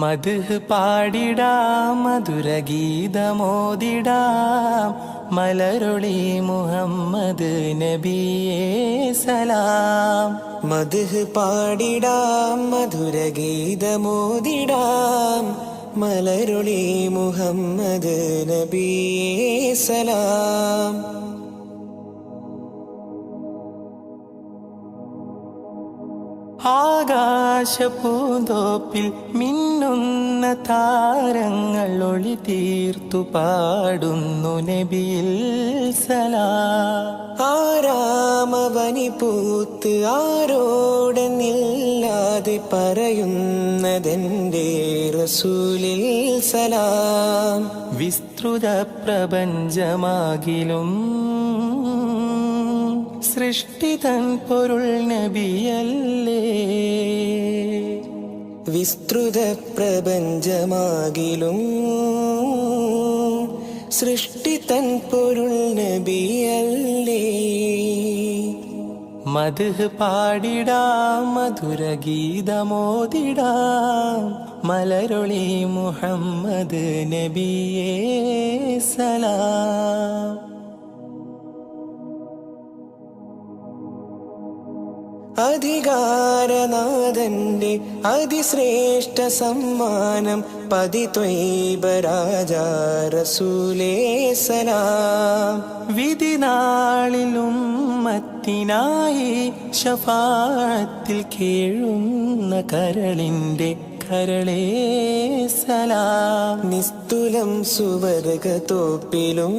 മദ്ഹ് പാടിടാം മധുരഗീതമോദിടാം മലരൊളി മുഹമ്മദ് നബിയേ സലാം. മദ്ഹ് പാടിടാം മധുരഗീതമോദിടാം മലരൊളി മുഹമ്മദ് നബിയേ സലാം. ആകാശപൂന്തോപ്പിൽ മിന്നുന്ന താരങ്ങൾ ഒളി തീർത്തു പാടുന്നു നബിയിൽ സലാം. ആരാമവനി പൂത്ത് ആരോടെന്നില്ലാതെ പറയുന്നതെന്റെ റസൂലിൽ സലാം. വിസ്തൃത പ്രപഞ്ചമാകിലും സൃഷ്ടിതൻ പൊരുൾ നബിയല്ലേ. വിസ്തൃത പ്രപഞ്ചമാകിലും സൃഷ്ടിതൻ പൊരുൾ നബിയല്ലേ. മദ്ഹ് പാടിടാം മധുരഗീതമോദിടാം മലരൊളി മുഹമ്മദ് നബിയേ സലാം. അധികാരനാഥന്റെ അതിശ്രേഷ്ഠ സമ്മാനം പതിത്വൈബ രാജാ റസൂലേ സലാം. വിധി നാളിലും ഉമ്മത്തിനായി ശഫാഅത്തിൽ കേഴുന്ന കരളിന്റെ കരളേ സലാം. നിസ്തുലം സുവർഗത്തോപ്പിലും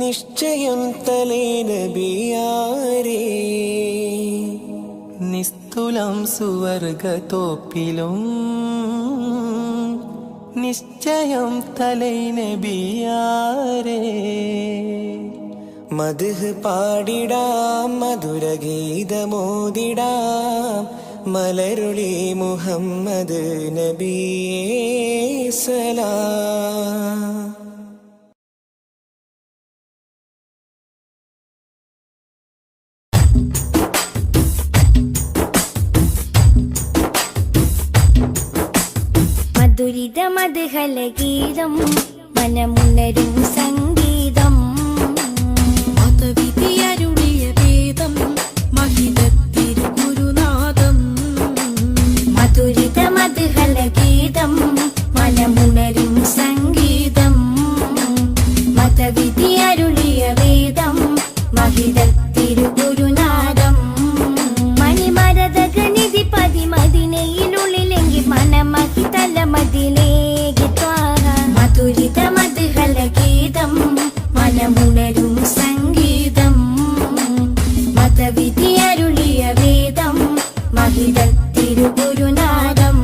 നിശ്ചയം തലേ നബിയാരേ. നിസ്തുലം സുവർഗത്തോപ്പിലും നിശ്ചയം തലൈ നബിയാരേ. മദ്ഹ് പാടിടാം മധുരഗീതമോദിടാം മലരുളി മുഹമ്മദ് നബിയേ സലാം. മധുരിത മദ്ഹലഗീതം മനമുണരും സംഗീതം മതവിധിയരുളിയ വേദം മഹിതത്തിരുഗുരുനാഥം. മധുരിത മദ്ഹലഗീതം മനമുണരും സംഗീതം മതവിധി അരുളിയ വേദം മഹിതത്തിരുഗുരുനാഥം. മണിമരതകനിധി പതിമതിനയിലുള്ളിലെങ്കിൽ മനമഹി തലമതിലേക്ക് ത്വാഹ. മധുരിത മദ്ഹലഗീതം മനമുണരും സംഗീതം മതവിധി അരുളിയ വേദം മഹിതത്തിരുഗുരുനാഥം.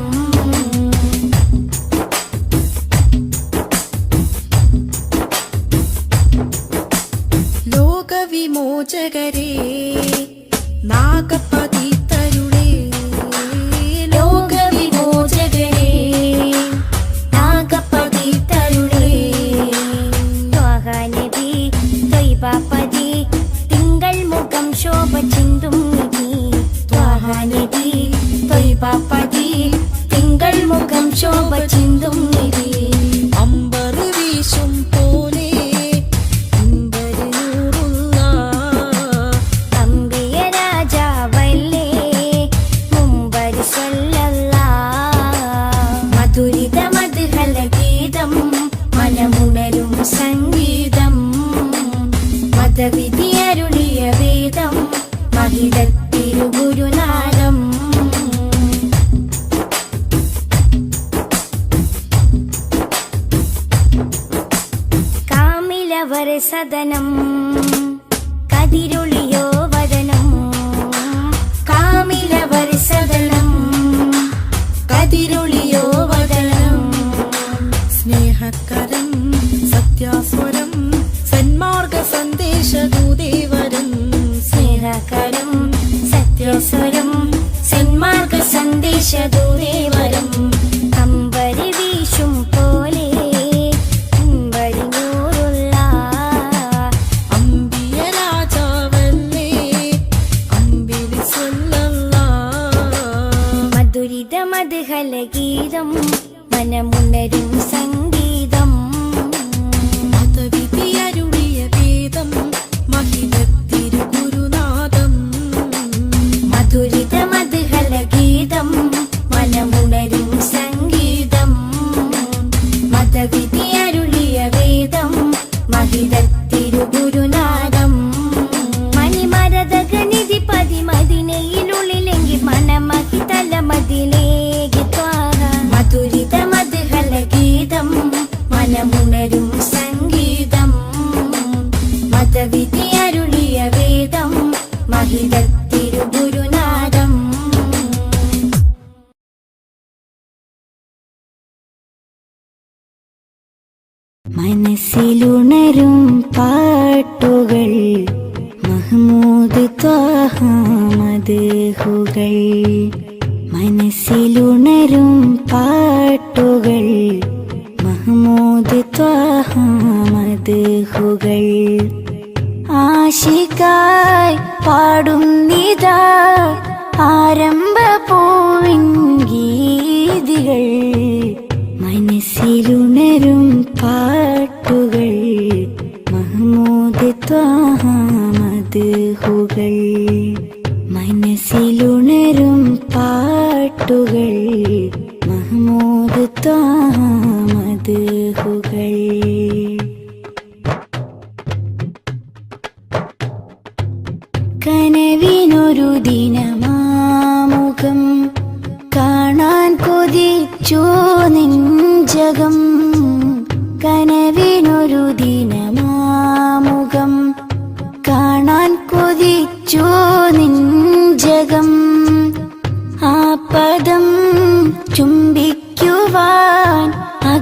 ലോകവിമോചകരേ നാഗപതിതരുളേ. ലോകവിമോചകരേ നാഗപതിതരുളേ. ത്വാഹ നബി ത്വയ്ബാപതി തിങ്കൾ മുഖം ശോഭ ചിന്തും നിധി. ത്വാഹ നബി ത്വയ്ബാപതി തിങ്കൾ മുഖം ശോഭ ചിന്തും നിധി. അമ്പർ വീശും പോലെ അമ്പര് നൂറുള്ള അമ്പിയ രാജാവല്ലേ മുമ്പരി സ്വല്ലല്ലാഹ്. മധുരിത മദ്ഹലഗീതം മനമുണരും സംഗീതം മതവിധി അരുളിയ വേദം മഹിതത്തിരുഗുരുനാഥം. കാമിലവർ സദനം കതിരൊളിയോ വദനം. കാമിലവർ സദനം കതിരൊളിയോ വദനം. സ്നേഹകരം സത്യാസ്വരം സന്മാർഗ സന്ദേശദൂതേവരം. സ്നേഹകരം സത്യസ്വരം സന്മാർഗ സന്ദേശദൂതേവരം. അമ്പരി വീശും പോലെ അമ്പരി നൂറുള്ള അമ്പിയ രാജാവല്ലേ അമ്പിളി സ്വല്ലല്ലാഹ്. മധുരിത മദ്ഹലഗീതം മനമുണരും സംഗീതം മതവിധിയരുളിയ വേദം മഹിതത്തിരുഗുരുനാഥം. മധുരിത മദ്ഹലഗീതം മനമുണരും സംഗീതം മതവിധി അരുളിയ വേദം മഹിതത്തിരുഗുരുനാഥം. മണിമരതകനിധി പതിമതിനയിലുള്ളിലെങ്കിൽ മനമഹി തലമതിലേക്ക് ത്വാഹ. മധുരിത മദ്ഹലഗീതം മനമുണരും സംഗീതം മതവിധി അരുളിയ വേദം മഹിതത്തിരുഗുരുനാഥം. മനസ്സിലുണരും പാട്ടുകൾ മഹ്മൂദ് ത്വാഹ മദ്ഹുകൾ. മനസ്സിലുണരും പാട്ടുകൾ മഹ്മൂദ് ത്വാഹ മദ്ഹുകൾ. ആശിക്കായി പാടുന്നിതാ ആരംഭ പൂവിൻ ഗീതികൾ. മനസ്സിലുണരും പാട്ടുകൾ മഹ്മൂദ് ത്വാഹ മദ്ഹുകൾ. മനസ്സിലുണരും പാട്ടുകൾ മഹ്മൂദ് ത്വാഹ മദ്ഹുകൾ. കനവിനൊരു ദിനമാമുഖം കാണാൻ കൊതിച്ചു നെഞ്ചകം. കനവിനൊരു ദിനമാമുഖം കാണാൻ കൊതിച്ചു നെഞ്ചകം. ആ പദം ചുംബിക്കുവാൻ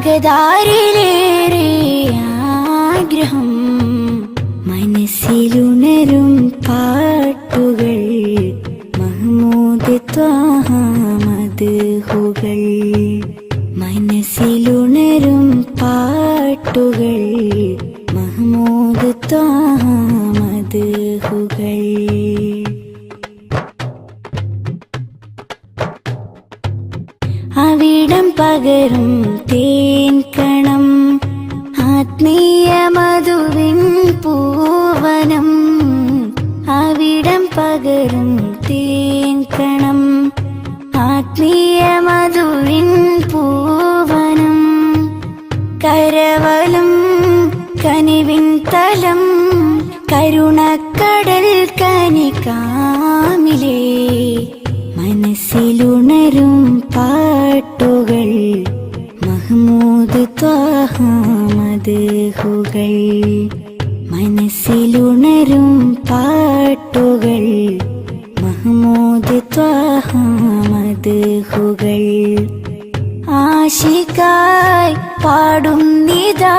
അകതാരിലേറെ ആഗ്രഹം മനസ്സിലുണരും പാട്ടുകൾ മഹ്മൂദ് ത്വാഹ മദ്ഹുകൾ മനസ്സിലുണരും പാട്ടുകൾ മഹ്മൂദ് ത്വാഹ മദ്ഹുകൾ അവിടം പകരും തേൻ കണം ആത്മീയ മധുവിൻ പൂവനം അവിടം പകരും തേൻ കണം ആത്മീയ മധുവിൻ പൂവനം കരവലും കനിവിൻ തലം കരുണക്കടൽ കനികാമിലേ മനസ്സിലുണരും പാട്ടുകൾ മഹ്മൂദ് ത്വാഹ മദ്ഹുകൾ മനസ്സിലുണരും പാട്ടുകൾ മഹ്മൂദ് ത്വാഹ മദ്ഹുകൾ ആശിക്കായി പാടുന്നിതാ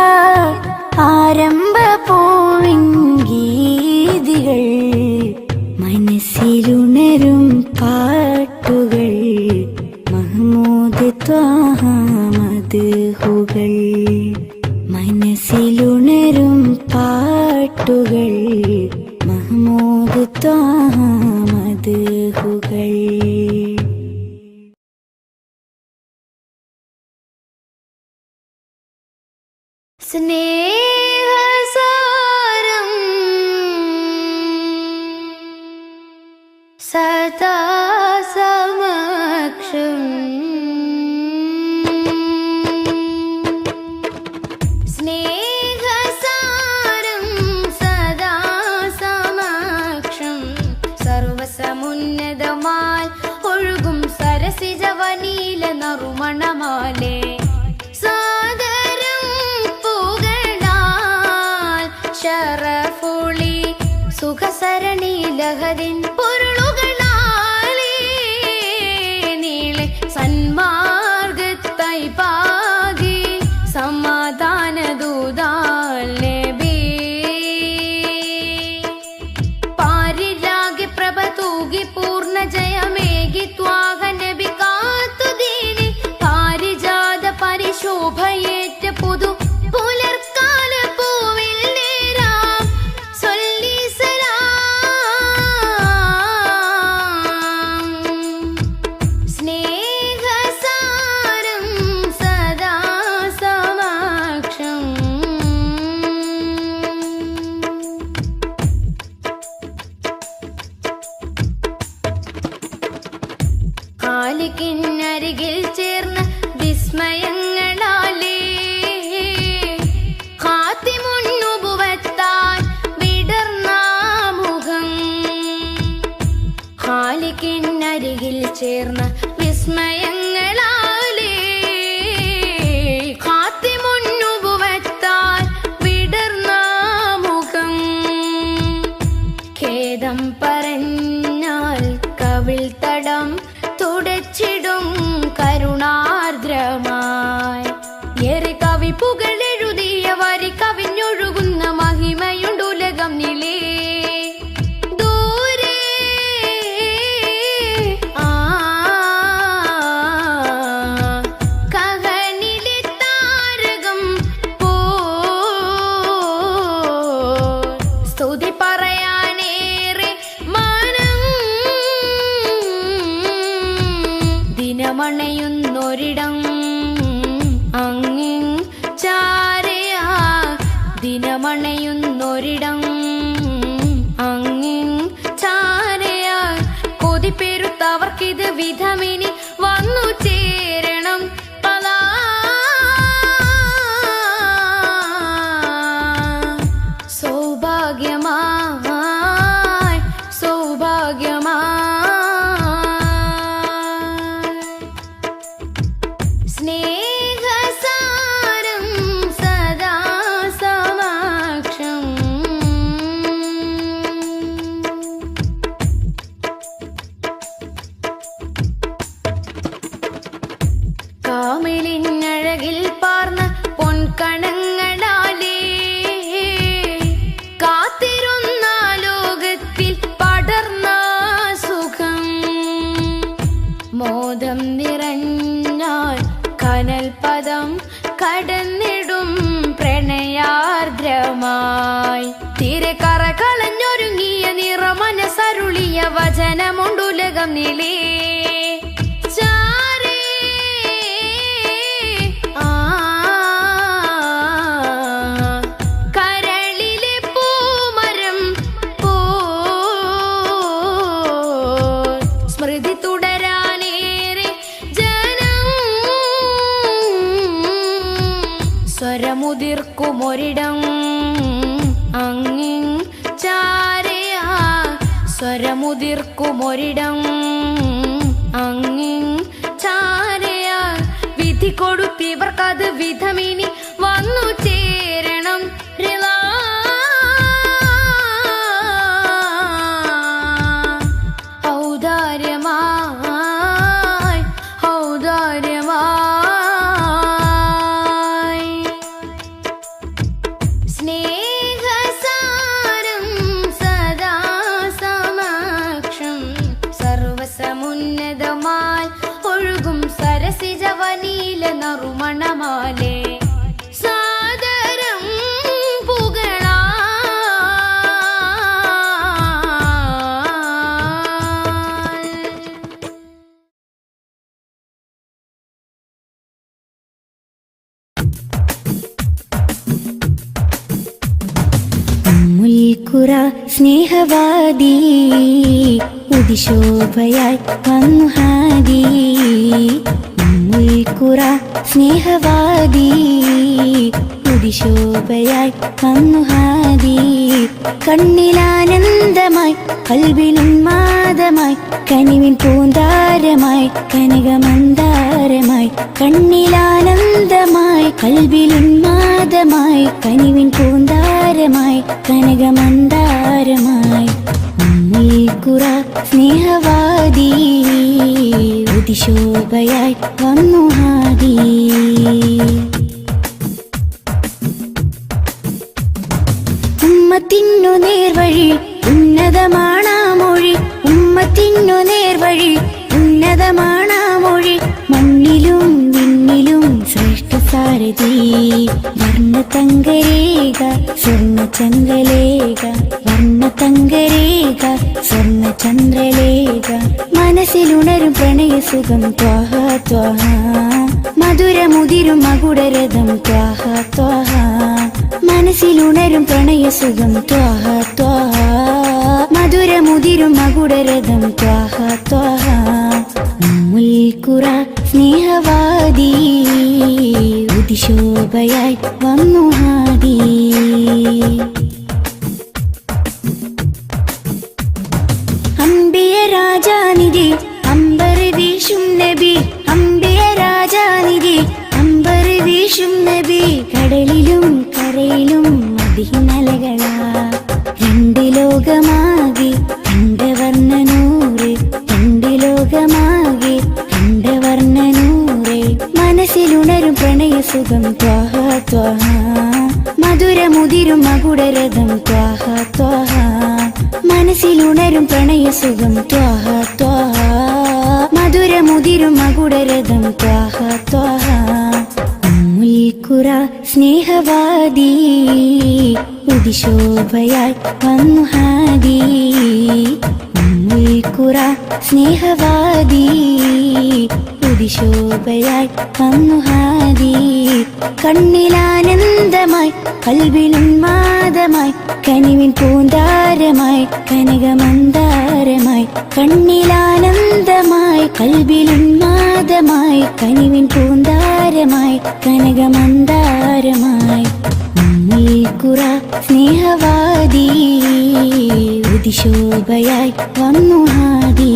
ആരംഭ പൂവിൻ ഗീതികൾ മനസ്സിലുണരും പാട്ടുകൾ മഹ്മൂദ് ത്വാഹ മദ്ഹുകൾ മനസ്സിലുണരും പാട്ടുകൾ മഹ്മൂദ് ത്വാഹ മദ്ഹുകൾ സ്നേഹസാരം സദാ സമക്ഷം സ്നേഹസാരം സദാ സമക്ഷം സർവസമുന്നതമാൽ ഒഴുകും സരസിജവനീല നറുമണമാലേ സാദരം പുകഴാൽ ശറഫുളി സുഖസരണി ലഹരിൻ പൊരുളുകളാലേ നീളെ സന്മാർഗത്തായി പാകി സമാധാന ദൂതാലേ പാരിലാകെ പ്രഭ തൂകി പൂർണ്ണ ജയമേകി ത്വാഹ നബി കാത്തുദീനി പാരിജാത പരിശോഭയേറ്റ പുതു പുലർക്കാല പൂവിൽ നേരാം സൊല്ലി സലാം സ്നേഹസാരം സദാ സമക്ഷം ഖാലിഖിനരികിൽ ചേർന്ന വിസ്മയങ്ങളാലേ ഖാതിമുൻ നുബുവത്താൽ വിടർന്ന മുഖം ഖാലിഖിനരികിൽ ചേർന്ന വിസ്മയങ്ങളാലേ ഖാതിമുൻ നുബുവത്താൽ വിടർന്ന മുഖം ഖേദം പറഞ്ഞാൽ കവിൾ തടം തുടച്ചിടും കരുണാർദ്രമായി ഏറെ കവി പുകളെഴുതിയ വരി കവിഞ്ഞൊഴുകുന്ന മഹിമയുണ്ടുലകം നിലേ ദൂരെ കഹനിലെ താരകം പോ സ്തുതി പറയാനേറെ മാനം ദിനമണയുന്നൊരിടം അങ്ങിൻ ചാരയാ ദിനമണയുന്നൊരിടം അങ്ങിൻ ചാരയാ കൊതിപ്പെരുത്തവർക്കിത് വിധമിനി വന്നു ചേരണം പലാ സൗഭാഗ്യമായി സൗഭാഗ്യമായി സ്നേഹസാരം സദാ സമക്ഷം കാമിലിനഴകിൽ പാർന്ന കനൽ പദം കടന്നിടും പ്രണയാർദ്രമായി തിരക്കറ കളഞ്ഞൊരുങ്ങിയ നിറമനസരുളിയ വചനമുണ്ടുലകം നിലേ കരളിലെ പൂമരം പോ സ്മൃതി തുടരാനേറെ ജനം സ്വരമുതിർക്കുമൊരിടം അങ്ങിങ് ചാരയാ സ്വരമുതിർക്കുമൊരിടം അങ്ങിങ് ചാരയാ വിധി കൊടുത്തിവർക്കത് വിധമിനി വന്നു ചേരണം റിളാ ഔദാര്യമായി ഔദാര്യമായി സ്നേഹസാരം സദാ സമക്ഷം സർവസമുന്നതമായി ഒഴുകും സരസിജവനീല നറുമണമാലേ സാദരം പുകളാ മുൽക്കുറ സ്നേഹവാദി ഉദിശോഭയായി വന്നു ഹാദി മുൽക്കുറ സ്നേഹവാദി ഉദിശോഭയായി വന്നു ഹാദി കണ്ണിലാനന്ദമായി കൽവിലുന്മാദമായി കനിവിൻ പൂന്താരമായി കനകമന്ദാരമായി കണ്ണിലാനന്ദമായി കൽവിലുന്മാദമായി കനിവിൻ പൂന്താരമായി കനകമന്ദാരമായി ഉമ്മുൽഖുറ സ്നേഹവാദി ഉദിശോഭയായി വന്നു ഹാദി ഉമ്മത്തിന്നു നേർവഴി ഉന്നതമാണാ മൊഴി ഉമ്മത്തിന്നു നേർവഴി ഉന്നതമാണാ മൊഴി മണ്ണിലും വിണ്ണിലും ശ്രേഷ്ഠ സാരഥി വർണ്ണതങ്കരേഖ സ്വർണ്ണചന്ദ്രലേഖ വർണ്ണതങ്കരേഖ സ്വർണ്ണചന്ദ്രലേഖ മനസ്സിലുണരും പ്രണയസുഖം ത്വാഹ ത്വാഹ മധുരമുതിരും മകുടരഥം ത്വാഹ ത്വാഹ മനസ്സിലുണരും പ്രണയസുഖം ത്വാഹ ത്വാഹ മധുരമുതിരും മകുടരഥം ത്വാഹ ത്വാഹ ഉമ്മുൽഖുറ സ്നേഹവാദി ഉദിശോഭയായി വന്നു ഹാദി അംബിയ രാജാനിധി അമ്പർ വീശും നബി അംബിയ രാജാനിധി അമ്പർ വീശും നബി കടലിലും കരയിലും അതിനലകളാ രണ്ട് ലോകമാകെ രണ്ട് വർണ്ണനൂറ് രണ്ട് ലോകമാകെ രണ്ട് വർണ്ണനൂറ് മനസ്സിലുണരും പ്രണയസുഖം ത്വാഹ ത്വാഹ മധുരമുതിരും മകുടരഥം ത്വാഹ ത്വാഹ മനസ്സിലുണരും പ്രണയസുഖം ത്വാഹ ത്വാഹ മധുരമുതിരും മകുടരഥം ത്വാഹ ത്വാഹ ഉമ്മുൽഖുറ സ്നേഹവാദി ഉദിശോഭയായി വന്നു ഹാദി ഉമ്മുൽഖുറ സ്നേഹവാദി ഉദിശോഭയായി വന്നു ഹാദി കണ്ണിലാനന്ദമായി കൽവിലുന്മാദമായി കനിവിൻ പൂന്താരമായി കനകമന്ദാരമായി കണ്ണിലാനന്ദമായി കൽവിലുന്മാദമായി കനിവിൻ പൂന്താരമായി കനകമന്ദാരമായി ഉമ്മുൽഖുറ സ്നേഹവാദി ഉദിശോഭയായി വന്നു ഹാദി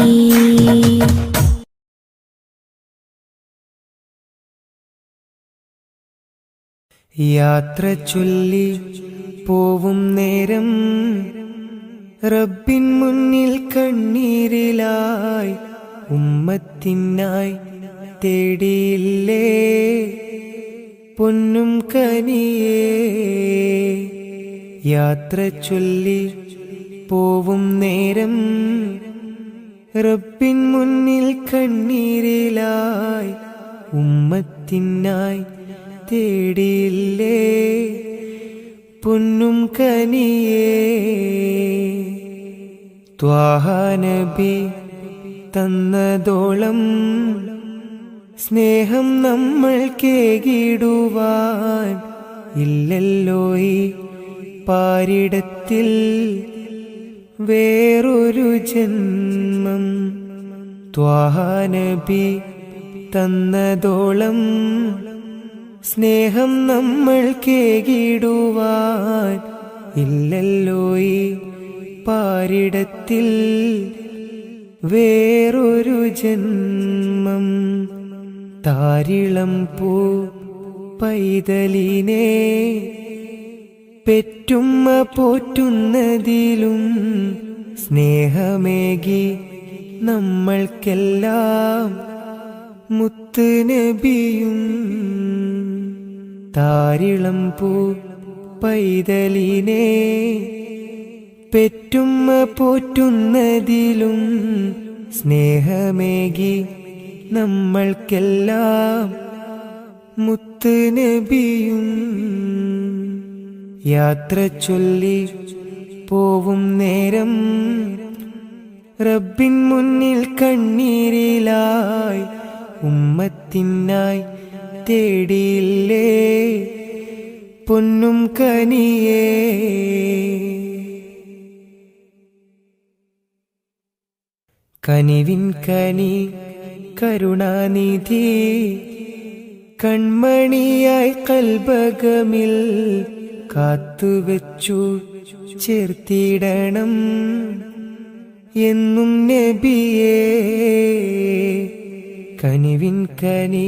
യാത്ര ചൊല്ലി പോവും നേരം റബ്ബിൻ മുന്നിൽ കണ്ണീരിലായി ഉമ്മത്തിനായി തേടിയില്ലേ പൊന്നും കനിയേ യാത്ര ചൊല്ലി പോവും നേരം റബ്ബിൻ മുന്നിൽ കണ്ണീരിലായി ഉമ്മത്തിനായി തേടിയില്ലേ പൊന്നും കനിയേ. ത്വാഹ നബി തന്നതോളം സ്നേഹം നമ്മൾ കേകിടുവാൻ ഇല്ലല്ലോ ഈ പാരിടത്തിൽ വേറൊരു ജന്മം. ത്വാഹ നബി തന്നതോളം സ്നേഹം നമ്മൾ കേകിടുവാൻ ഇല്ലല്ലോ ഈ പാരിടത്തിൽ വേറൊരു ജന്മം. താരിളം പൂ പൈതലിനെ പെറ്റുമ്മ പോറ്റുന്നതിലും സ്നേഹമേകി നമ്മൾക്കെല്ലാം മുത്ത് നബിയും. താരിളം പൂ പൈതലിനെ പെറ്റുമ്മ പോറ്റുന്നതിലും സ്നേഹമേകി നമ്മൾക്കെല്ലാം മുത്ത് നബിയും. യാത്ര ചൊല്ലി പോവും നേരം റബ്ബിൻ മുന്നിൽ കണ്ണീരിലായി ഉമ്മത്തിനായി തേടിയില്ലേ പൊന്നും കനിയേ. കനിവിൻ കനി കരുണാനിധി കൺമണിയായി കൽബകമിൽ കാത്തുവെച്ചു ചേർത്തിടണം എന്നും നബിയേ. കനിവിൻ കനി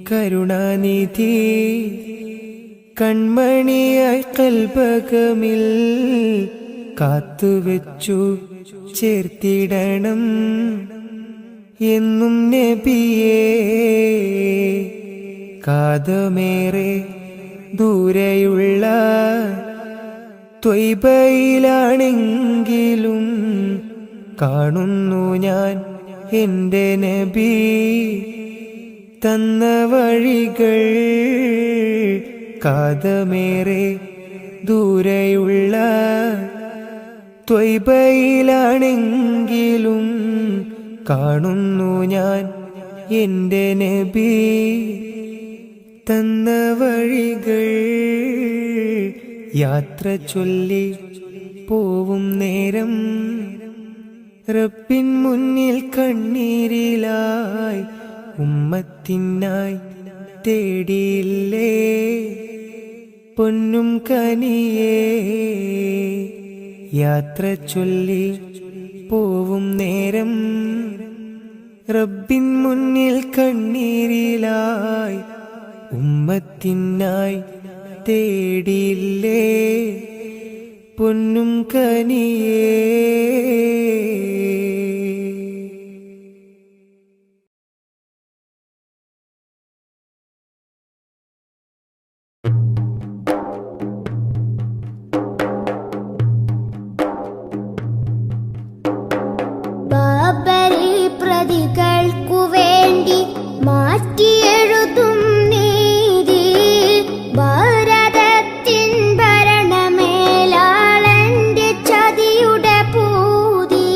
കരുണാനിധി കൺമണിയായി കൽബകമിൽ കാത്തുവെച്ചു ചേർത്തിടണം എന്നും നബിയേ. കാതമേറെ ദൂരെയുള്ള ത്വയ്ബയിലാണെങ്കിലും കാണുന്നു ഞാൻ എൻ്റെ നബി തന്ന വഴികൾ. കാതമേറെ ദൂരെയുള്ള ത്വയ്ബയിലാണെങ്കിലും കാണുന്നു ഞാൻ എൻ്റെ നബി തന്ന വഴികൾ. യാത്ര ചൊല്ലി പോവും നേരം റബ്ബിൻ മുന്നിൽ കണ്ണീരിലായി ഉമ്മത്തിനായി തേടിയില്ലേ പൊന്നും കനിയേ. യാത്ര ചൊല്ലി പോവും നേരം റബ്ബിൻ മുന്നിൽ കണ്ണീരിലായി ഉമ്മത്തിനായി തേടിയില്ലേ പൊന്നും കനിയേ. ബാബരി പ്രതികൾക്കു വേണ്ടി മാറ്റിയെഴുതും നീതി ഭാരതത്തിൻ ഭരണമേലാളന്റെ ചതിയുടെ പൂതി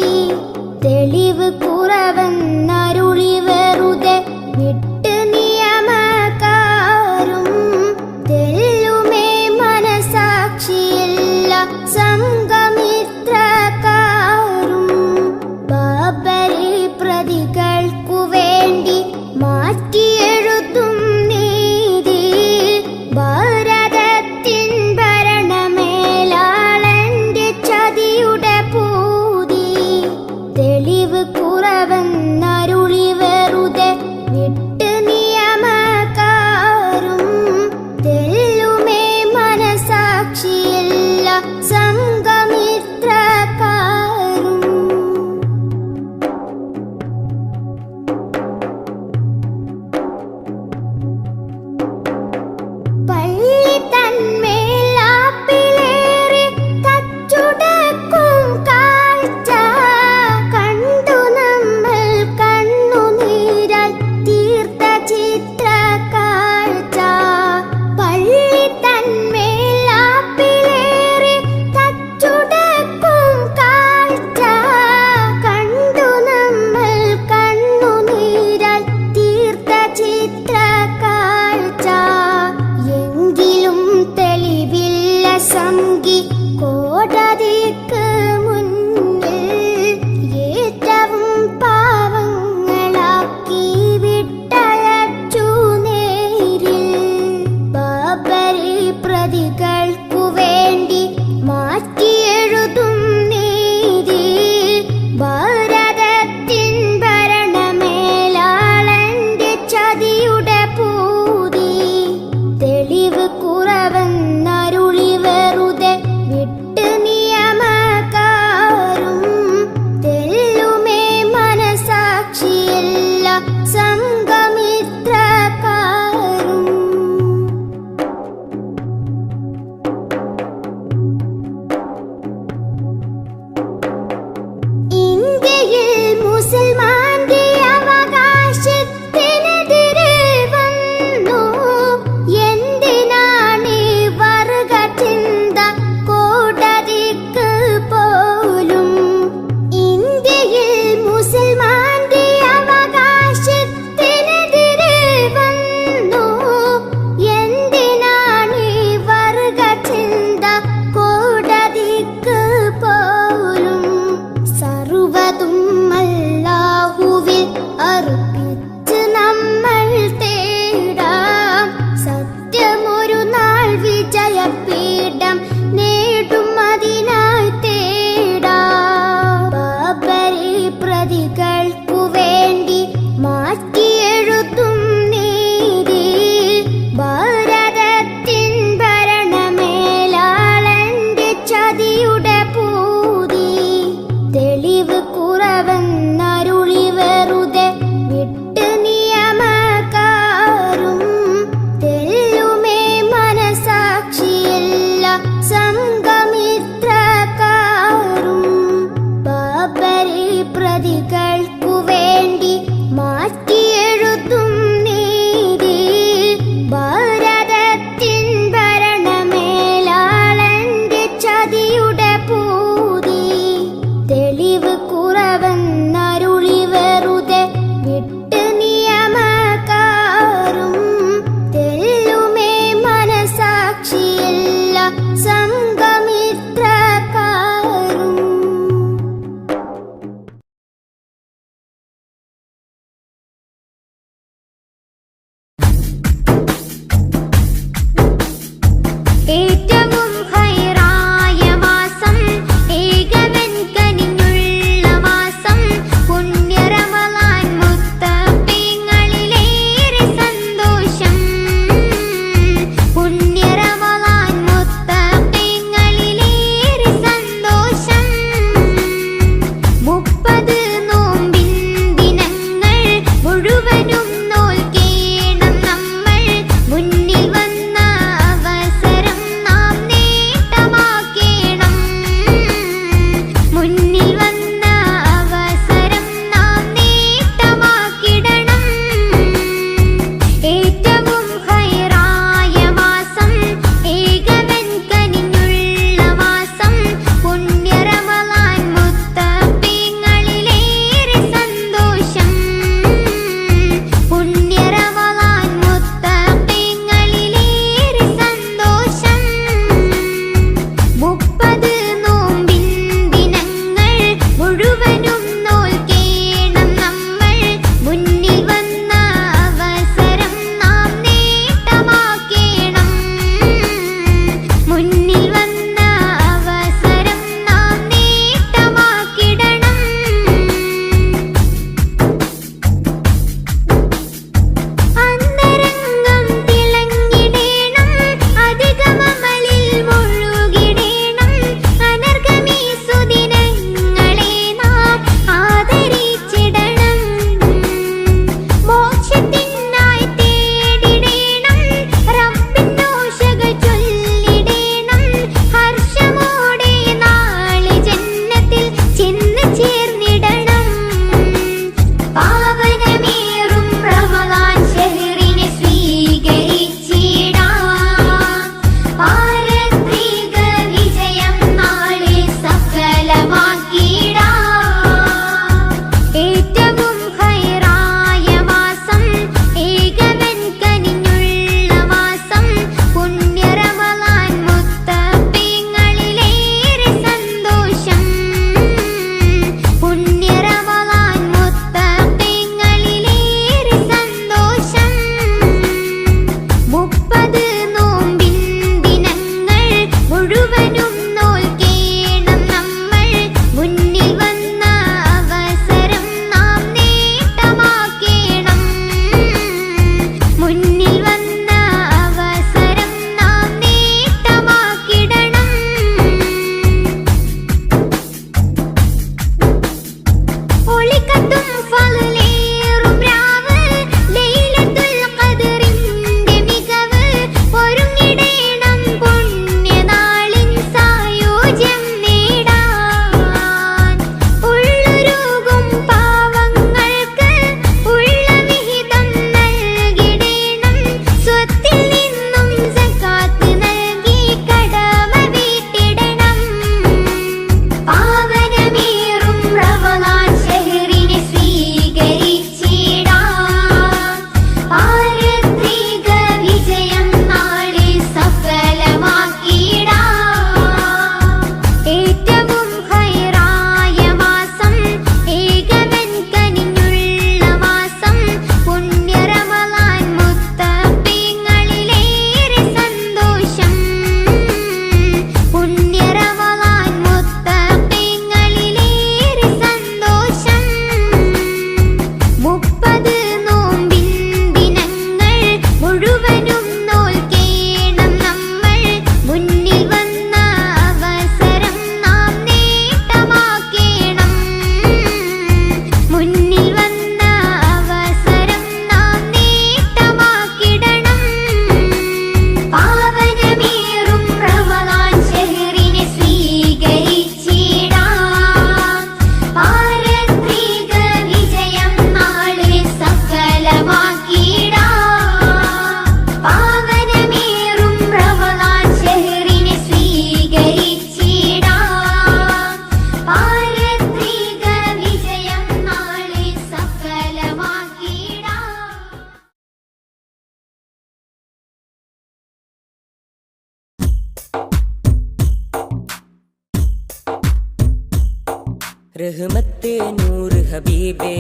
रहमते नूर हबीबे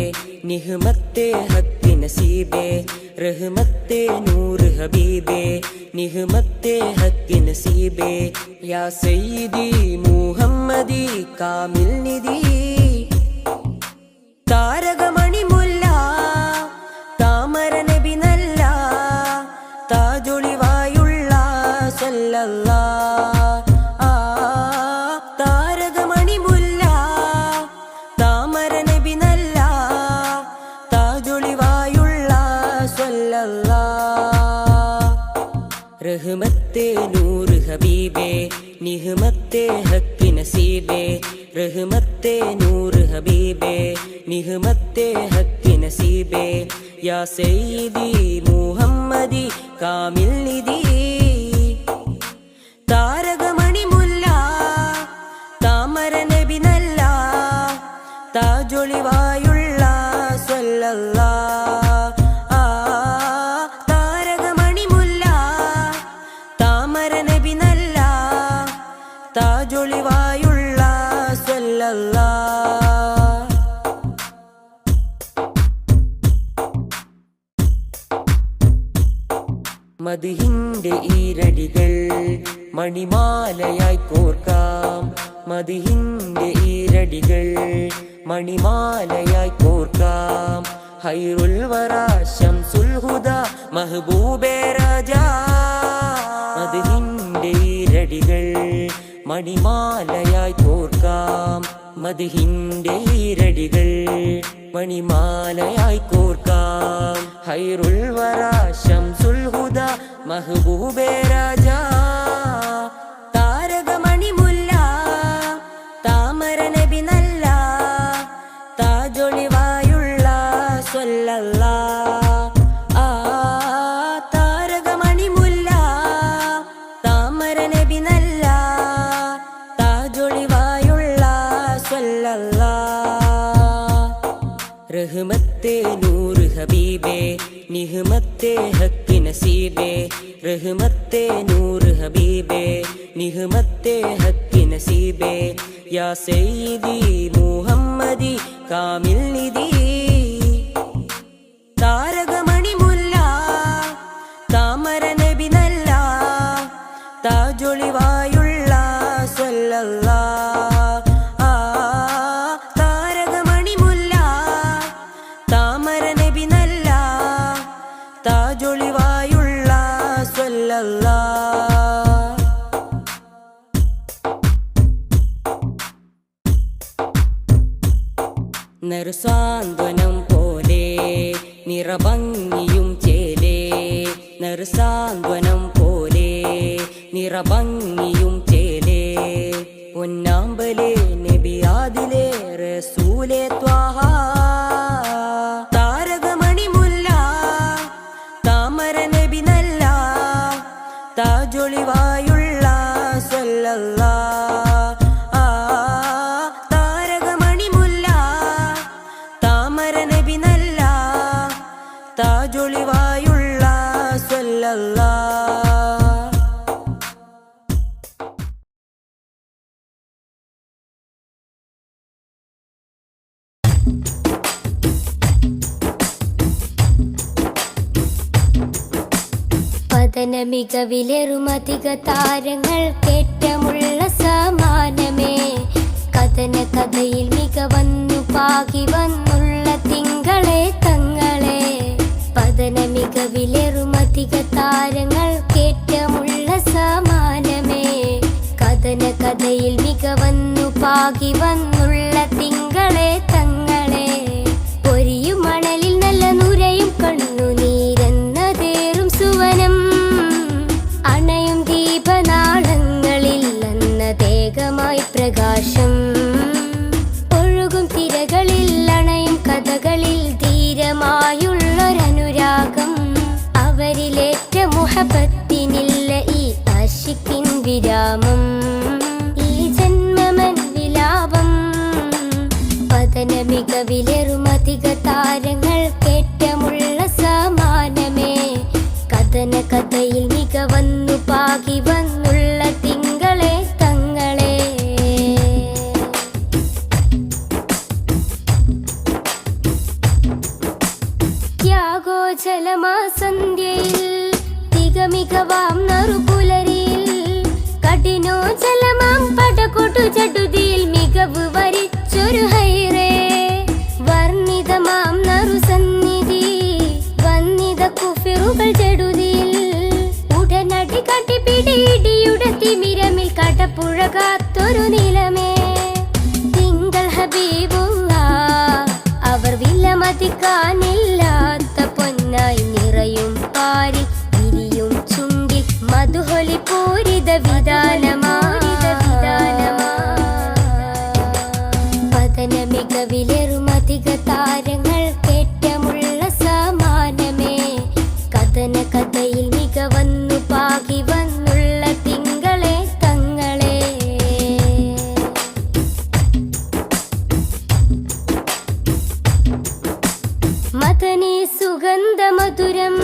निहमते हक नसीबे रहमते नूर हबीबे निहमते हक नसीबे या सय्यदी मुहम्मदी कामिल निधि താരകമണി മുല്ല താമര നബി നല്ല താജൊളിവായുള്ള സല്ലല്ലാ താരകമണി മുല്ല താമര നബി നല്ല താജൊളിവായുള്ള സല്ലല്ലാ റഹ്മത്തെ നൂർ ഹബീബേ നിഹ്മത്തെ ഹക്ക് നസീബേ रहमते नूर हबीबे निहमते हक नसीबे या सय्यदी मुहम्मदी कामिल निधि താരകമണി മുല്ല താമര നബി നല്ല താജൊളിവായുള്ള സല്ലല്ലാ താരകമണി മുല്ല താമര നബി നല്ല താജൊളിവായുള്ള മദിഹിന്റെ ഈരടികൾ മണിമാലയായി കോർക്കാം മദിഹിന്റെ ഈരടികൾ മണിമാലയായി കോർക്കാം ഹൈറുൽ വറാ ശംസുൽ ഹുദാ മഹബൂബേ രാജാ മദിഹിന്റെ ഈരടികൾ മണിമാലയായി കോർക്കാം മദിഹിന്റെ ഈരടികൾ മണിമാലയായി കോർക്കാം ഹൈറുൽ വറാ ശംസുൽ ഹുദാ മഹബൂബേ രാജാ താരകമണി മുല്ല താമര നബി നല്ല താജൊളിവായുള്ള സല്ലല്ലാ താരകമണി മുല്ല താമര നബി നല്ല താജൊളിവായുള്ള സല്ലല്ലാ रहमते नूर हबीबे निहमते हक नसीबे रहमते नूर हबीबे निहमते हक नसीबे या सय्यदी मुहम्मदी कामिल निधि താരകമണി മുല്ല താമര നബി നല്ല താജൊളിവായുള്ള സല്ലല്ലാ താജൊളിവായുള്ള സല്ലല്ലാ നറുസാന്ത്വനം പോലെ നിറഭംഗിയും ചേലേ നറുസാന്ത്വനം പോലെ നിറഭംഗിയും ചേലേ പൊന്നാമ്പലേ നബിയാദിലേ റസൂലേ ത്വാഹ താജൊളിവായുള്ള സല്ലല്ലാ താരകമണി മുല്ല താമര നബി നല്ല താജൊളിവായുള്ള സല്ലല്ലാ പതന മികവിലെറുമധിക താരങ്ങൾ കേറ്റമുള്ള സമാനമേ കഥന കഥയിൽ മികവന്നു പാകി വന്നുള്ള തിങ്കളെ തങ്ങളെ പതന മികവിലെറുമധിക താരങ്ങൾ കേറ്റമുള്ള സമാനമേ കഥന കഥയിൽ മികവന്നു പാകി വന്നുള്ള തിങ്കളെ തങ്ങളെ പൊരിയും മണലിൽ നല്ല നുരയും കണ്ണുനീരെന്നതേറും സുവനം അണയും ദീപനാളങ്ങളിൽ അന്നതേകമായി പ്രകാശം ഒഴുകും തിരകളിൽ അണയും കഥകളിൽ ധീരമായുള്ളൊരനുരാഗം അവരിലേറ്റ മുഹബത്തിനില്ല ഈ ആശിക്കിൻ വിരാമം ഈ ജന്മമൻ വിലാപം പതന മികവിലെറുമധിക താരങ്ങൾ കേറ്റമുള്ള സമാനമേ കഥന കഥയിൽ മികവന്നു പാകി വന്നുള്ള തിങ്കളെ തങ്ങളെ കാലമാസന്ധ്യയിൽ തികമികവാം നറുപുലരിയിൽ കഠിനോജലമാം പടകൊടു ചടുതിയിൽ മികവ് വരിച്ചൊരു ഹൈറേ വർണ്ണിതമാം നറുസന്നിധി വന്നിത കുഫിറുകൾ ചെടുതിയിൽ ഉടനടി കട്ടിപ്പിടിയുടെ തിമിരമിൽ കടപ്പുഴ കാത്തൊരു നിലമേ തിങ്കൾ ഹബീബുള്ള അവർ വിലമതിക്കാനില്ലാത്ത പൊന്നായി നിറയും പാരി വിരിയും ചുണ്ടിൽ മധുഹൊലി പൂരിത പതന മികവിലെറുമധിക താരങ്ങൾ കേറ്റമുള്ള സമാനമേ കഥന കഥയിൽ മികവന്നു പാകി വന്നുള്ള തിങ്കളെ തങ്ങളെ മദനീ സുഗന്ധ മധുരം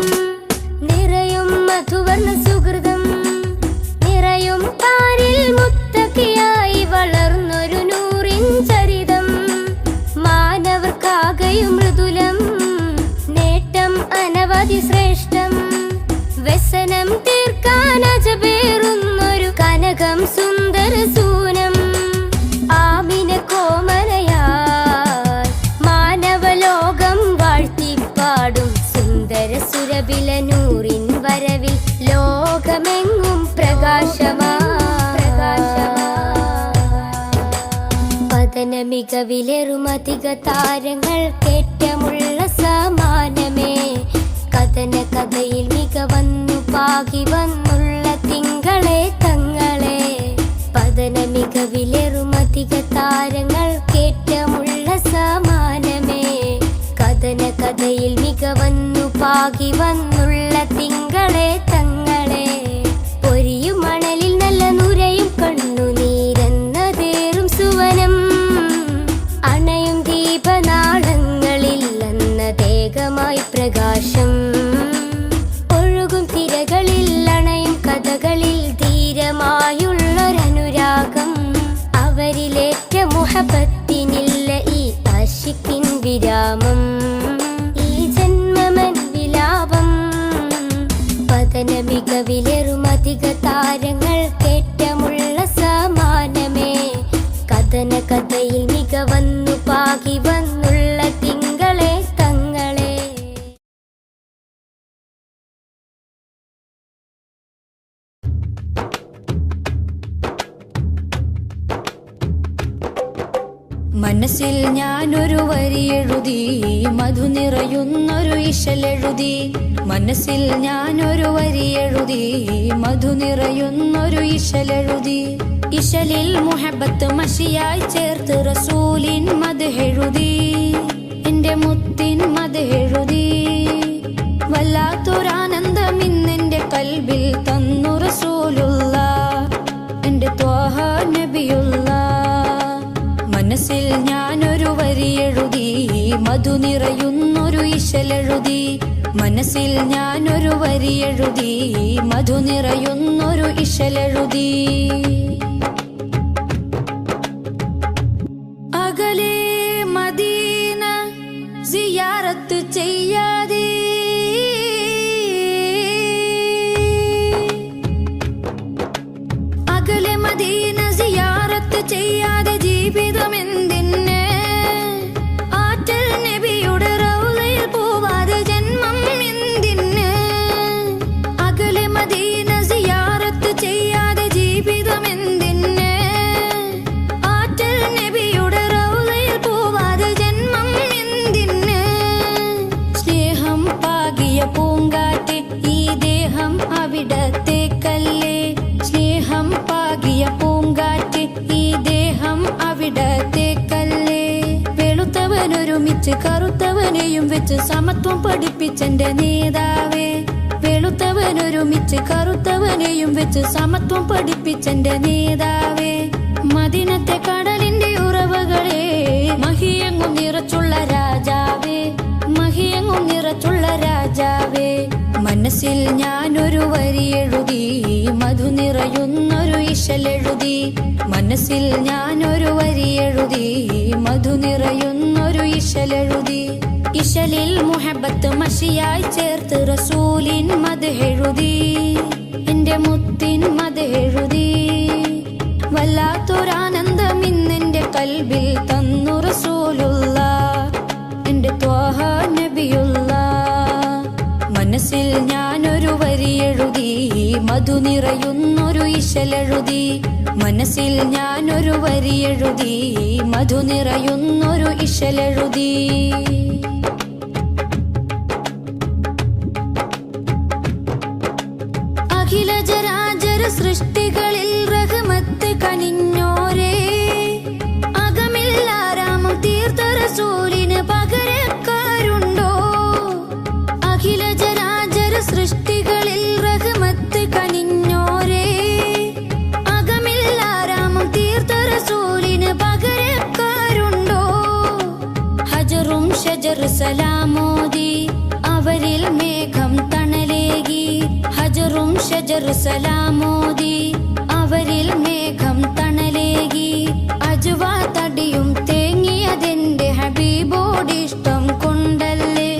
നിറയും മധുവർണ്ണ സുഹൃതം നിറയും പാരിൽ മുത്തക്കിയായി വളർന്നൊരു നൂറിൻ ചരിതം മാനവർക്കാകയും മൃദുലം നേട്ടം അനവധി ശ്രേഷ്ഠം വ്യസനം തീർക്കാൻ അജബേറുന്നൊരു കനകം സുന്ദര സൂനം ആമിന കോമലയായി മാനവലോകം വാഴ്ത്തിപ്പാടും സുന്ദര സുരബില നൂറിൻ വരവിൽ ലോകമെങ്ങും പതന മികവിലെറുമധിക താരങ്ങൾ കേറ്റമുള്ള സമാനമേ കഥന കഥയിൽ മികവന്നു പാകി വന്നുള്ള തിങ്കളെ തങ്ങളെ പതന മികവിലെറുമധിക താരങ്ങൾ കേറ്റമുള്ള സമാനമേ കഥന കഥയിൽ മികവന്നു പാകി വന്നുള്ള തിങ്കളെ തങ്ങളെ പൊരിയും മണലിൽ നല്ല നുരയും കണ്ണുനീരെന്നതേറും സുവനം അണയും ദീപനാളങ്ങളിൽ എന്നതേകമായി പ്രകാശം ഒഴുകും തിരകളിൽ അണയും കഥകളിൽ ധീരമായുള്ളൊരനുരാഗം അവരിലേറ്റ മുഹബത്തിനില്ല ഈ ആശിക്കിൻ വിരാമം ഈ ജന്മമൻ വിലാപം പതന മികവിലെറുമധിക താരങ്ങൾ കേറ്റമുള്ള സമാനമേ കഥന കഥയിൽ മികവന്നു പാകി വന്നുള്ള തിങ്കളെ തങ്ങളെ മനസ്സിൽ ഞാനൊരു വരിയെഴുതി മധു നിറയുന്നൊരു ഇശലെഴുതി മനസ്സിൽ ഞാനൊരു വരിയെഴുതി മധു നിറയുന്നൊരു ഇശലെഴുതി ഇശലിൽ മുഹബത്ത് മഷിയായി ചേർത്ത് റസൂലിൻ മദ്ഹെഴുതി എന്റെ മുത്തിൻ മദ്ഹെഴുതി വല്ലാത്തൊരാനന്ദം ഇന്നെന്റെ കൽബിൽ തന്നു റസൂലുള്ള എന്റെ ത്വാഹ നബിയുള്ള മനസ്സിൽ ഞാനൊരു വരിയെഴുതി മധു നിറയുന്നൊരു ഇശലെഴുതി മനസ്സിൽ ഞാനൊരു വരിയെഴുതി മധു നിറയുന്നൊരു ഇശലെഴുതി അകലെ മദീന സിയാറത്ത് ചെയ്യാതെ അകലെ മദീന സിയാറത്ത് ചെയ്യാതെ ജീവിതമെന്തിന് ആറ്റൽ നബിയുടെ റൗളയിൽ പോവാതെ ജന്മം എന്തിന് അകലെ മദീന സിയാറത്ത് ചെയ്യാതെ ജീവിതമെന്തിന് ആറ്റൽ നബിയുടെ റൗളയിൽ പോവാതെ ജന്മം എന്തിന് സ്നേഹം പാകിയ പൂങ്കാറ്റ് ഈ ദേഹം അവിടത്തേക്കല്ലേ സ്നേഹം പാകിയ പൂങ്കാറ്റ് ഈ ദേഹം അവിടത്തേക്കല്ലേ വെളുത്തവനൊരുമിച്ച് കറുത്തവനെയും വെച്ച് സമത്വം പഠിപ്പിച്ചെന്റെ നേതാവേ വെളുത്തവനൊരുമിച്ച് കറുത്തവനെയും വെച്ച് സമത്വം പഠിപ്പിച്ചെന്റെ നേതാവേ മദീനത്തെ കടലിന്റെ ഉറവകളെ മഹിയങ്ങും നിറച്ചുള്ള രാജാവേ മഹിയങ്ങും നിറച്ചുള്ള രാജാവേ മനസ്സിൽ ഞാനൊരു വരിയെഴുതി മധു നിറയുന്നൊരു ഇശലെഴുതി മനസ്സിൽ ഞാനൊരു വരിയെഴുതി മധു നിറയുന്നൊരു ഇശലെഴുതി ഇശലിൽ മുഹബത്ത് മഷിയായി ചേർത്ത് റസൂലിൻ മദ്ഹെഴുതി എന്റെ മുത്തിൻ മദ്ഹെഴുതി വല്ലാത്തൊരാനന്ദം ഇന്നെന്റെ കൽബിൽ തന്നു റസൂലുള്ള എന്റെ ത്വാഹ നബിയുള്ള മനസ്സിൽ ഞാനൊരു വരി എഴുതി മധു നിറയുന്നൊരു ഇശലെഴുതി മനസ്സിൽ ഞാനൊരു വരി എഴുതി മധു നിറയുന്നൊരു ഇശലെഴുതി അഖില ജരാചര സൃഷ്ടികളിൽ റഹ്മത്ത് കനിഞ്ഞോരേ അകമില്ലാരാമം തീർത്ത റസൂലിന് പകരക്കാരുണ്ടോ അഖില ജരാചര സൃഷ്ടികളിൽ റഹ്മത്ത് കനിഞ്ഞോരേ അകമില്ലാരാമം തീർത്ത റസൂലിന് പകരക്കാരുണ്ടോ ഹജറും ഷജർ സലാമോദി അവരിൽ മേഘം തണലേകി ഹജറും ഷജർ സലാമോദി അവരിൽ മേഘം തണലേകി അജുവ തടിയും തേങ്ങിയതെന്റെ ഹബീബോടിഷ്ടം കൊണ്ടല്ലേ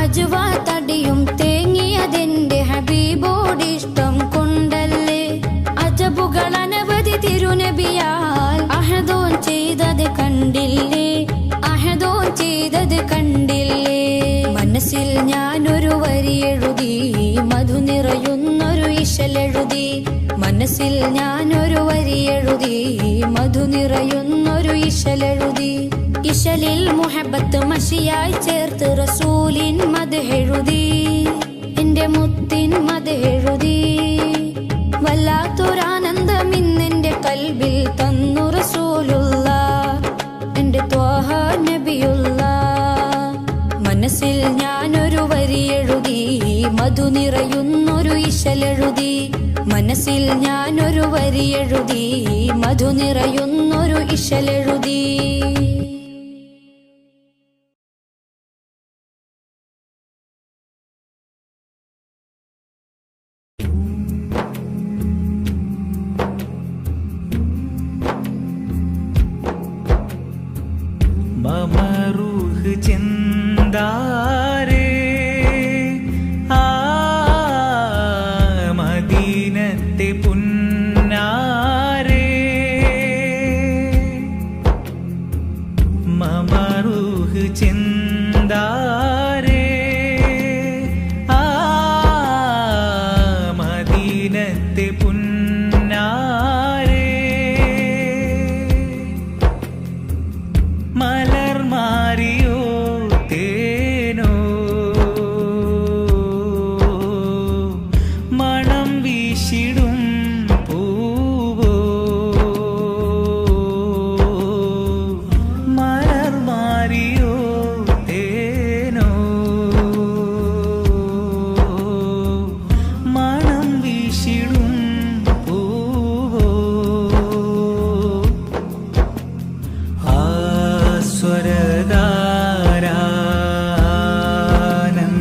അജുവ തടിയും തേങ്ങിയതെന്റെ ഹബീബോടിഷ്ടം കൊണ്ടല്ലേ അജബുകൾ അനവധി തിരുനബിയാൽ അഹദോൻ ചെയ്തത് കണ്ടില്ലേ അഹദോൻ ചെയ്തത് കണ്ടില്ലേ മനസ്സിൽ ഞാനൊരു വരി എഴുതി മധു നിറയുന്നൊരു ഇശലെഴുതി മനസ്സിൽ ഞാനൊരു വരി എഴുതി മധു നിറയുന്നൊരു ഇശലെഴുതി ഇശലിൽ മുഹബത്ത് മഷിയായി ചേർത്ത് റസൂലിൻ മദ്ഹെഴുതി എന്റെ മുത്തിൻ മദ്ഹെഴുതി വല്ലാത്തൊരാനന്ദം ഇന്നെന്റെ കൽബിൽ തന്നു റസൂലുള്ള എന്റെ ത്വാഹ നബിയുള്ള മനസ്സിൽ ഞാനൊരു വരി എഴുതി മധു നിറയുന്നൊരു ഇശലെഴുതി മനസ്സിൽ ഞാനൊരു വരി എഴുതി മധു നിറയുന്നൊരു ഇശലെഴുതി മമറൂഹ് ചെന്താരേ ആ മദീനത്തെ പുന്നാരേ മമറൂഹ് ചെന്താരേ ആ മദീനത്തെ പുന്നാരേ മലർമാരിയോ തേനോ മണം വീശിടും പൂവോ മലർമാരിയോ തേനോ മണം വീശിടും പൂവോ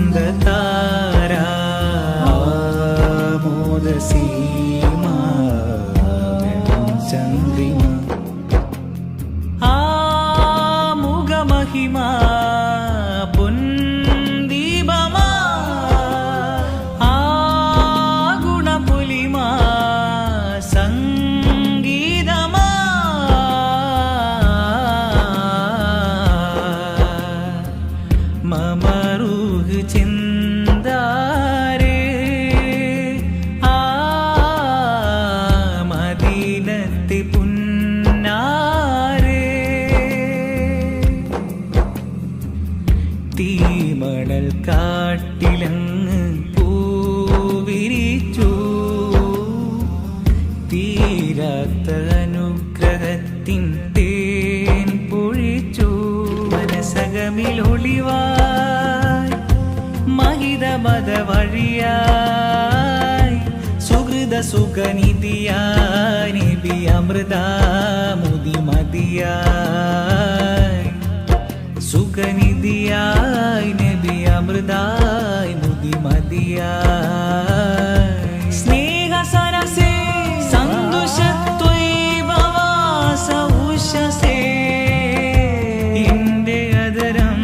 സ്വരധാരാനന്ദതാര മോദസീമ ചന്ദ്രിമ ആമുഖമഹിമ പൊൻദീപമ ആ ഗുണപുലിമ സംഗീതമ മമറൂഹ് ചിന്താരേ ആ മദീനത്തെ പുന്നാരേ തീമണൽ കാട്ടിലങ്ങ് പൂവിരിച്ചു തീരാത്ത അനുഗ്രഹത്തിൻ തേൻ പൊഴിച്ചു മനസകമിലൊളിവായി മഹിതമത വഴിയായി സുഹൃത സുഖനിധിയായി നബി അമൃതാമുതി മതിയായി സുഖനിധിയായി നബി അമൃതായി മുതി മതിയായി സ്നേഹ സരസേ സന്തുഷത്വൈഭവാസ ഉഷസേ എന്റെ അതരം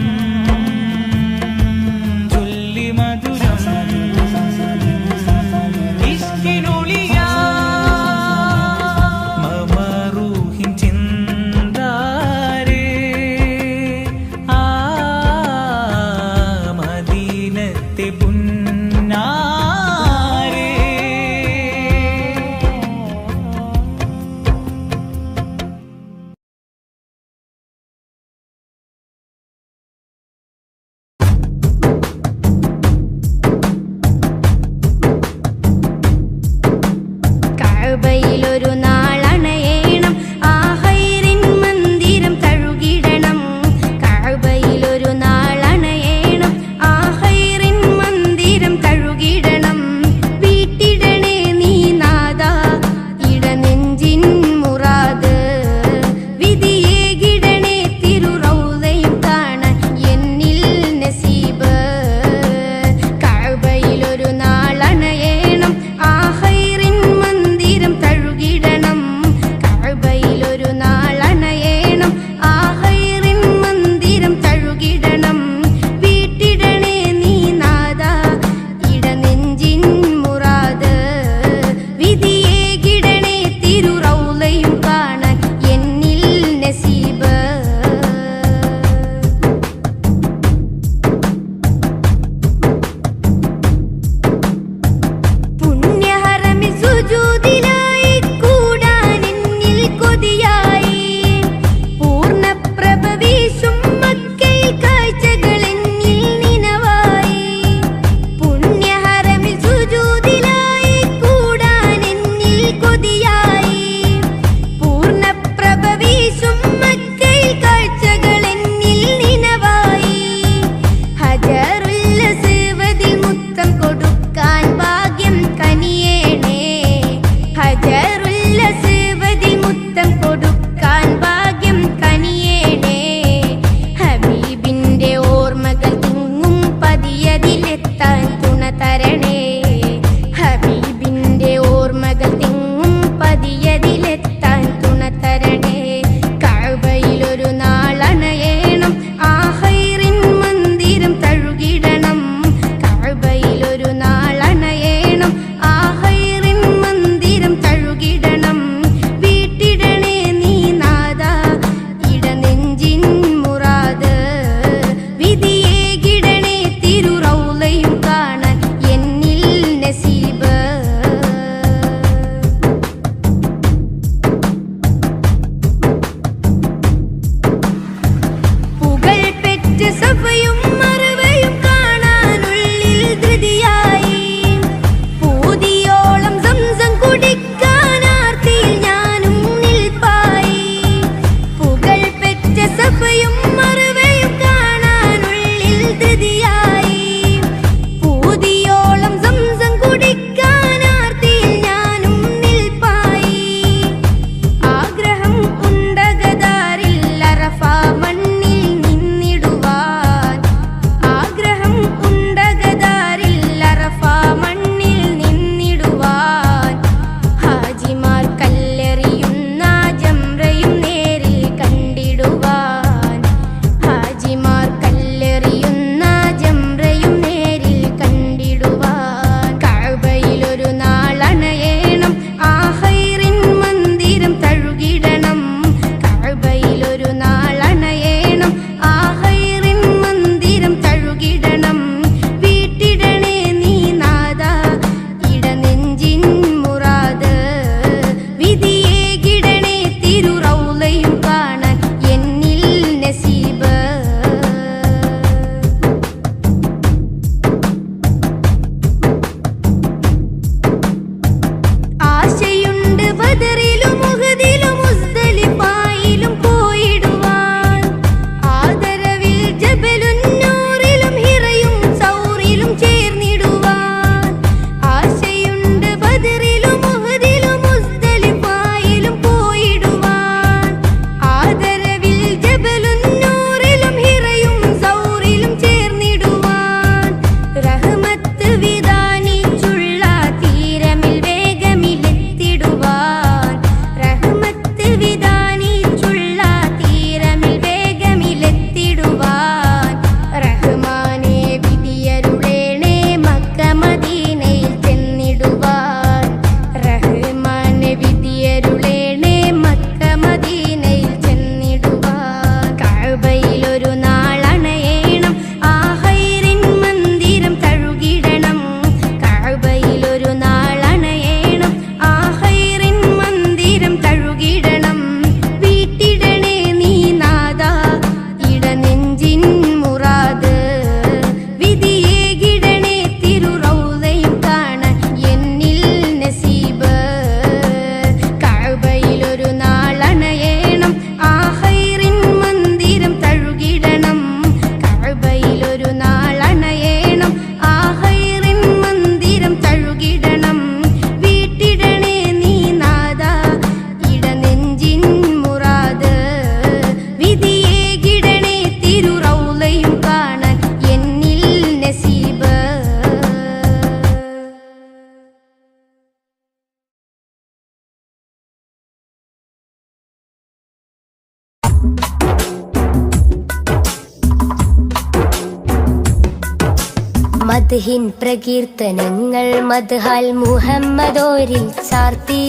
മദ്ഹിൻ പ്രകീർത്തനങ്ങൾ മദ്ഹാൽ മുഹമ്മദോരിൽ ചാർത്തി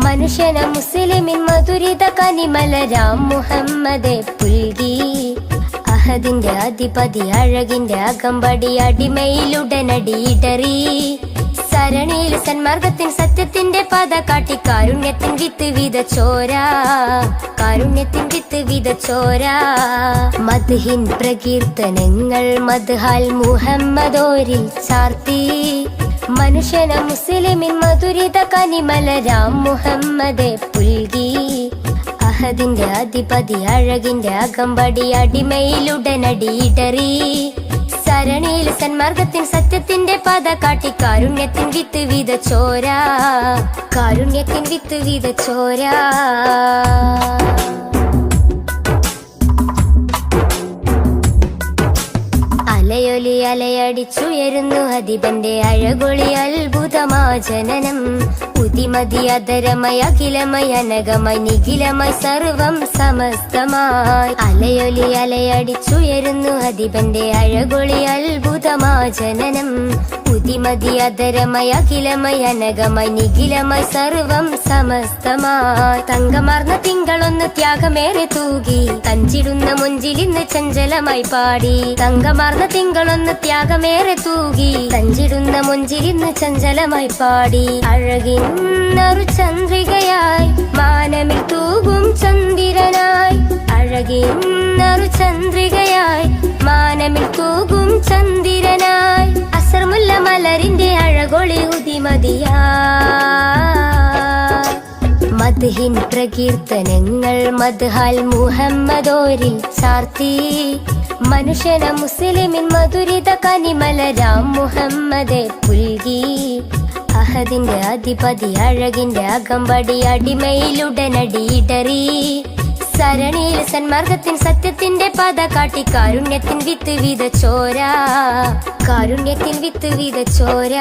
മനുഷ്യന മുസ്ലിമിൻ മധുരിത കനിമലരാം മുഹമ്മദെ പുൽകി അഹദിന്റെ അധിപതി അഴകിന്റെ അകമ്പടി അടിമയിലുടനടിയിടറി സരണിയിൽ സന്മാർഗത്തിൻ സത്യത്തിന്റെ പാത കാട്ടി കാരുണ്യത്തിൻ വിത്ത് വിതച്ചോര കാരുണ്യത്തിൻ വിത്ത് വിതച്ചോര മദ്ഹിൻ പ്രകീർത്തനങ്ങൾ മദ്ഹാൽ മുഹമ്മദോരിൽ ചാർത്തി മനുഷ്യന മുസ്ലിമിൻ മധുരിത കനിമലരാം മുഹമ്മദെ പുൽകി അഹദിന്റെ അധിപതി അഴകിന്റെ അകമ്പടി അടിമയിലുടനടിയിടറി സരണിയിൽ സന്മാർഗത്തിൻ സത്യത്തിന്റെ പാത കാട്ടി കാരുണ്യത്തിൻ വിത്ത് വിതച്ചോര കാരുണ്യത്തിൻ വിത്ത് വിതച്ചോര അലയൊലി അലയടിച്ചുയരുന്നു അധിപന്റെ അഴകൊളി അത്ഭുതമാ ജനനം ഉതിമതി അധരമയ അഖിലമയ അനകമായി നിഖിലമായി സർവം സമസ്തമായി അലയൊലി അലയടിച്ചുയരുന്നു അധിപന്റെ അഴകൊളി അത്ഭുതമാ ജനനം ഉതിമതി അധരമയ അഖിലമയ അനകമായി നിഖിലമായി സർവം സമസ്തമായി തങ്കമാർന്ന തിങ്കളൊന്ന് ത്യാഗമേറെ തൂകി തഞ്ചിടുന്ന മുഞ്ചിലിന്ന് ചഞ്ചലമായി പാടി തങ്കമാർന്ന തിങ്കളൊന്ന് ത്യാഗമേറെ തൂകി തഞ്ചിടുന്ന മുഞ്ചിലിന്ന് ചഞ്ചലമായി പാടി അഴകിന്നൊരു ചന്ദ്രികയായി മാനമിൽ തൂകും ചന്ദ്രനായി അഴകിന്നൊരു ചന്ദ്രികയായി മാനമിൽ തൂകും ചന്ദ്രനായി അസർമുല്ല മലരിന്റെ അഴകൊളി ഉദിമതിയായി മദ്ഹിൻ പ്രകീർത്തനങ്ങൾ മദ്ഹാൽ മുഹമ്മദോരിൽ ചാർത്തി മനുഷ്യന മുസ്ലിമിൻ മധുരിത കനിമലരാം മുഹമ്മദെ പുൽകി അഹദിന്റെ അധിപതി അഴകിന്റെ അകമ്പടി അടിമയിലുടനടിയിടറി സരണിയിൽ സന്മാർഗത്തിൻ സത്യത്തിന്റെ പാത കാട്ടി കാരുണ്യത്തിൻ വിത്ത് വിതച്ചോര കാരുണ്യത്തിൻ വിത്ത് വിതച്ചോര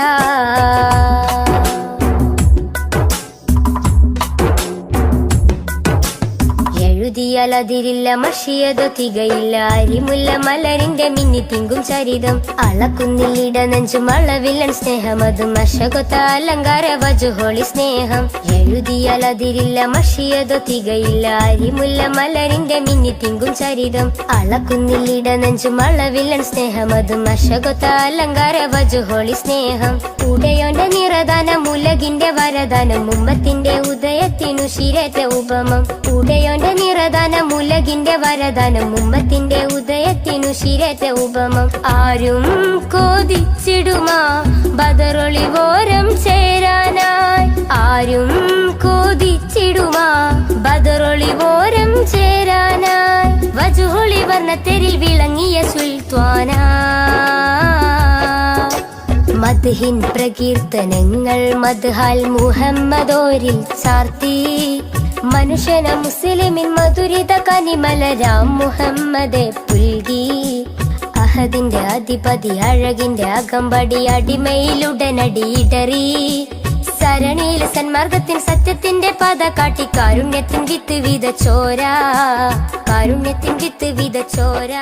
എഴുതിയാലതിരില്ല മഷിയതോ തികയില്ല അരിമുല്ല മലരിന്റെ മിന്നി തിങ്കും ചരിതം അളക്കുന്നില്ലിട നെഞ്ചും അളവില്ലൻ സ്നേഹമതും അശകൊത്ത അലങ്കാര വജുഹോളി സ്നേഹം എഴുതിയാലതിരില്ല മഷിയതോ തികയില്ല അരിമുല്ല മലരിന്റെ മിന്നി തിങ്കും ചരിതം അളക്കുന്നില്ലിട നെഞ്ചും അളവില്ലൻ സ്നേഹമതും അശകൊത്ത അലങ്കാര വജുഹോളി സ്നേഹം ഉടയോന്റെ നിറദാനം ഉലകിന്റെ വരദാനം ഉമ്മത്തിന്റെ ഉദയത്തിനു ശിരത്തെ ഉപമം ഉടയോന്റെ നിറദാനം ഉലകിന്റെ വരദാനം ഉമ്മത്തിന്റെ ഉദയത്തിനു ശിരത്തെ ഉപമം ആരും കോതിച്ചിടുമാ ബദറൊളിവോരം ചേരാനായി ആരും കോതിച്ചിടുമാ ബദറൊളിവോരം ചേരാനായി വജുഹൊളി വർണ്ണത്തെരിൽ വിളങ്ങിയ സുൽത്താനാ മദ്ഹിൻ പ്രകീർത്തനങ്ങൾ മദ്ഹാൽ മുഹമ്മദോരിൽ ചാർത്തി മനുഷ്യന മുസ്ലിമിൻ മധുരിത കനിമലരാം മുഹമ്മദെ പുൽകി അഹദിന്റെ അധിപതി അഴകിന്റെ അകമ്പടി അടിമയിലുടനടിയിടറി സരണിയിൽ സന്മാർഗത്തിൻ സത്യത്തിന്റെ പാത കാട്ടി കാരുണ്യത്തിൻ വിത്ത് വിതച്ചോര കാരുണ്യത്തിൻ വിത്ത് വിതച്ചോര